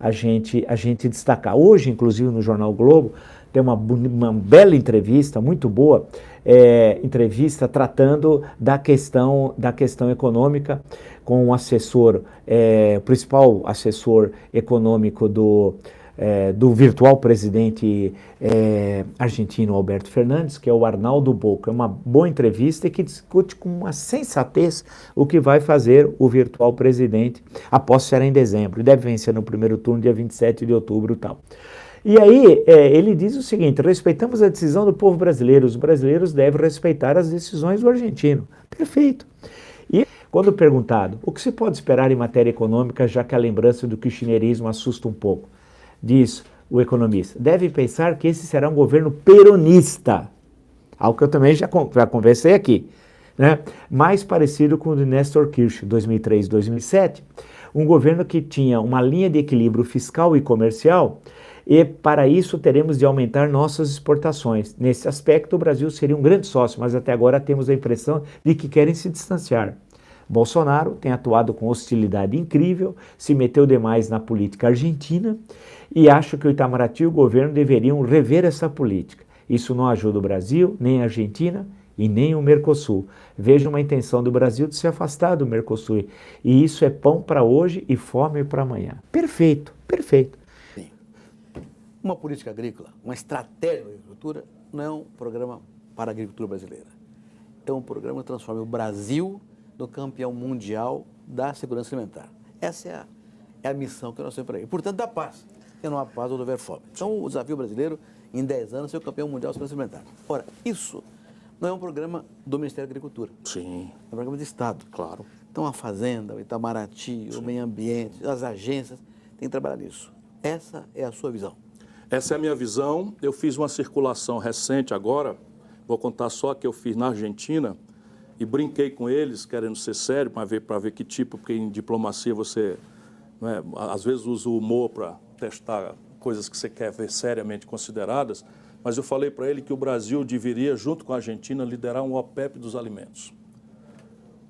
a gente destacar. Hoje, inclusive, no Jornal Globo, tem uma bela entrevista, muito boa, entrevista tratando da questão econômica com o assessor, o principal assessor econômico do virtual presidente argentino Alberto Fernandes, que é o Arnaldo Boca. É uma boa entrevista e que discute com uma sensatez o que vai fazer o virtual presidente após será em dezembro. Deve vencer no primeiro turno, dia 27 de outubro e tal. E aí ele diz o seguinte: respeitamos a decisão do povo brasileiro, os brasileiros devem respeitar as decisões do argentino. Perfeito. E quando perguntado, o que se pode esperar em matéria econômica, já que a lembrança do kirchnerismo assusta um pouco? Diz o economista, deve pensar que esse será um governo peronista, algo que eu também já conversei aqui, né? Mais parecido com o de Néstor Kirchner, 2003-2007, um governo que tinha uma linha de equilíbrio fiscal e comercial, e para isso teremos de aumentar nossas exportações. Nesse aspecto, o Brasil seria um grande sócio, mas até agora temos a impressão de que querem se distanciar. Bolsonaro tem atuado com hostilidade incrível, se meteu demais na política argentina e acho que o Itamaraty e o governo deveriam rever essa política. Isso não ajuda o Brasil, nem a Argentina e nem o Mercosul. Vejo uma intenção do Brasil de se afastar do Mercosul e isso é pão para hoje e fome para amanhã. Perfeito, perfeito. Sim. Uma política agrícola, uma estratégia da agricultura não é um programa para a agricultura brasileira. É um programa que transforma o Brasil no campeão mundial da segurança alimentar. Essa é a missão que nós temos para ele. Portanto, da paz. Se não há paz, não houver fome. Então, o desafio brasileiro, em 10 anos, ser o campeão mundial da segurança alimentar. Ora, isso não é um programa do Ministério da Agricultura. Sim. É um programa de Estado. Claro. Então, a Fazenda, o Itamaraty, o Meio Ambiente, as agências têm que trabalhar nisso. Essa é a sua visão. Essa é a minha visão. Eu fiz uma circulação recente agora, vou contar só a que eu fiz na Argentina, e brinquei com eles, querendo ser sério, para ver que tipo, porque em diplomacia você, né, às vezes usa o humor para testar coisas que você quer ver seriamente consideradas, mas eu falei para ele que o Brasil deveria, junto com a Argentina, liderar um OPEP dos alimentos.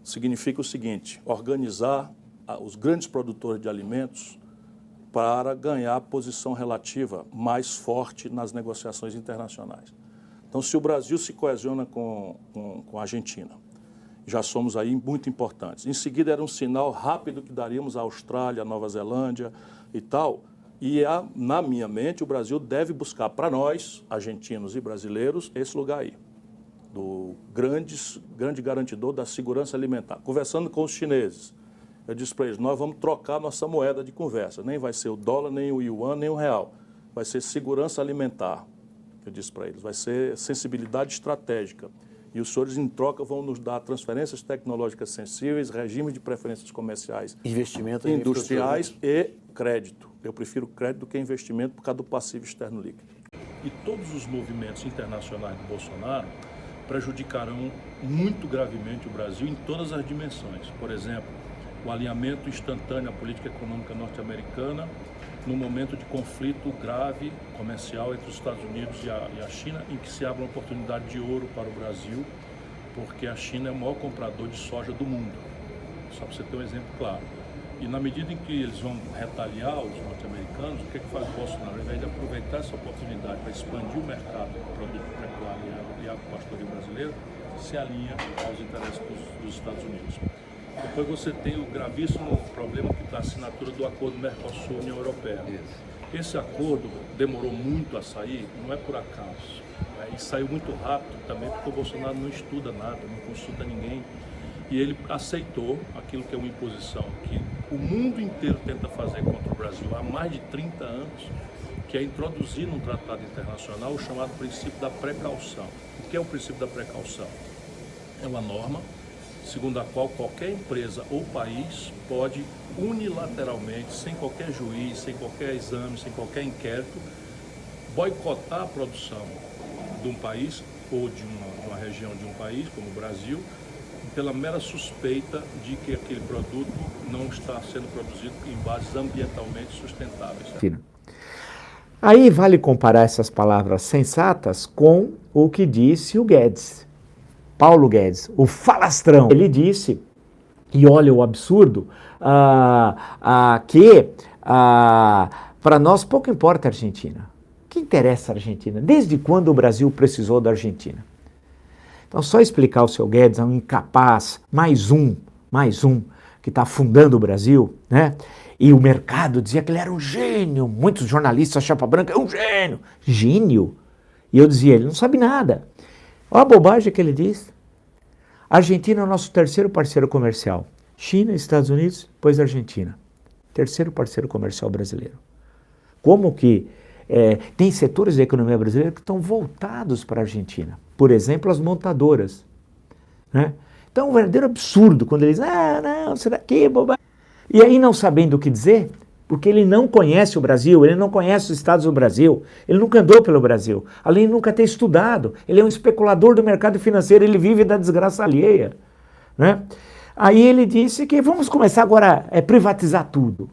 Significa o seguinte, organizar os grandes produtores de alimentos para ganhar posição relativa mais forte nas negociações internacionais. Então, se o Brasil se coesiona com a Argentina, já somos aí muito importantes. Em seguida, era um sinal rápido que daríamos à Austrália, à Nova Zelândia e tal. E, na minha mente, o Brasil deve buscar para nós, argentinos e brasileiros, esse lugar aí, do grande garantidor da segurança alimentar. Conversando com os chineses, eu disse para eles, nós vamos trocar nossa moeda de conversa. Nem vai ser o dólar, nem o yuan, nem o real. Vai ser segurança alimentar, eu disse para eles. Vai ser sensibilidade estratégica. E os senhores, em troca, vão nos dar transferências tecnológicas sensíveis, regimes de preferências comerciais, investimento industriais e crédito. Eu prefiro crédito do que investimento por causa do passivo externo líquido. E todos os movimentos internacionais do Bolsonaro prejudicarão muito gravemente o Brasil em todas as dimensões. Por exemplo, o alinhamento instantâneo à política econômica norte-americana no momento de conflito grave comercial entre os Estados Unidos e a China, em que se abre uma oportunidade de ouro para o Brasil, porque a China é o maior comprador de soja do mundo, só para você ter um exemplo claro. E na medida em que eles vão retaliar os norte-americanos, o que faz o Bolsonaro? Ao invés de aproveitar essa oportunidade para expandir o mercado do produto pecuário e agropastoreio brasileiro, se alinha aos interesses dos Estados Unidos. Depois você tem o gravíssimo problema que está a assinatura do acordo Mercosul-União Europeia. Esse acordo demorou muito a sair, não é por acaso. E saiu muito rápido também, porque o Bolsonaro não estuda nada, não consulta ninguém. E ele aceitou aquilo que é uma imposição que o mundo inteiro tenta fazer contra o Brasil há mais de 30 anos, que é introduzir num tratado internacional o chamado princípio da precaução. O que é o princípio da precaução? É uma norma segundo a qual qualquer empresa ou país pode unilateralmente, sem qualquer juiz, sem qualquer exame, sem qualquer inquérito, boicotar a produção de um país ou de uma região de um país, como o Brasil, pela mera suspeita de que aquele produto não está sendo produzido em bases ambientalmente sustentáveis. Aí vale comparar essas palavras sensatas com o que disse o Guedes. Paulo Guedes, o falastrão. Ele disse, e olha o absurdo, que para nós pouco importa a Argentina. O que interessa a Argentina? Desde quando o Brasil precisou da Argentina? Então, só explicar o seu Guedes é um incapaz, mais um, que está afundando o Brasil, né? E o mercado dizia que ele era um gênio. Muitos jornalistas, chapa branca, é um gênio. Gênio? E eu dizia, ele não sabe nada. Olha a bobagem que ele diz. A Argentina é o nosso terceiro parceiro comercial. China, Estados Unidos, depois Argentina. Terceiro parceiro comercial brasileiro. Como que tem setores da economia brasileira que estão voltados para a Argentina. Por exemplo, as montadoras. Né? Então, é um verdadeiro absurdo quando eles dizem, não, será que bobagem? E aí, não sabendo o que dizer, porque ele não conhece o Brasil, ele não conhece os estados do Brasil, ele nunca andou pelo Brasil, além de nunca ter estudado, ele é um especulador do mercado financeiro, ele vive da desgraça alheia. Né? Aí ele disse que vamos começar agora a privatizar tudo.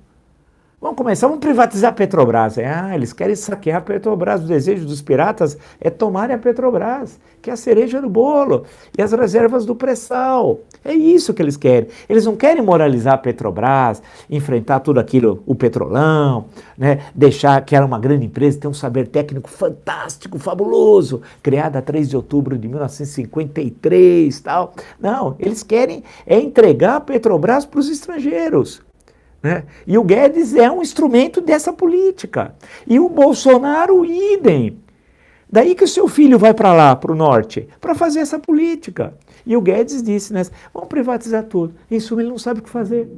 Vamos privatizar a Petrobras. Eles querem saquear a Petrobras. O desejo dos piratas é tomarem a Petrobras, que é a cereja do bolo, e as reservas do pré-sal. É isso que eles querem. Eles não querem moralizar a Petrobras, enfrentar tudo aquilo, o petrolão, né? Deixar que era uma grande empresa, ter um saber técnico fantástico, fabuloso, criada a 3 de outubro de 1953 tal. Não, eles querem entregar a Petrobras para os estrangeiros. Né? E o Guedes é um instrumento dessa política. E o Bolsonaro, idem. Daí que o seu filho vai para lá, para o norte, para fazer essa política. E o Guedes disse, né, vamos privatizar tudo. Em suma, ele não sabe o que fazer.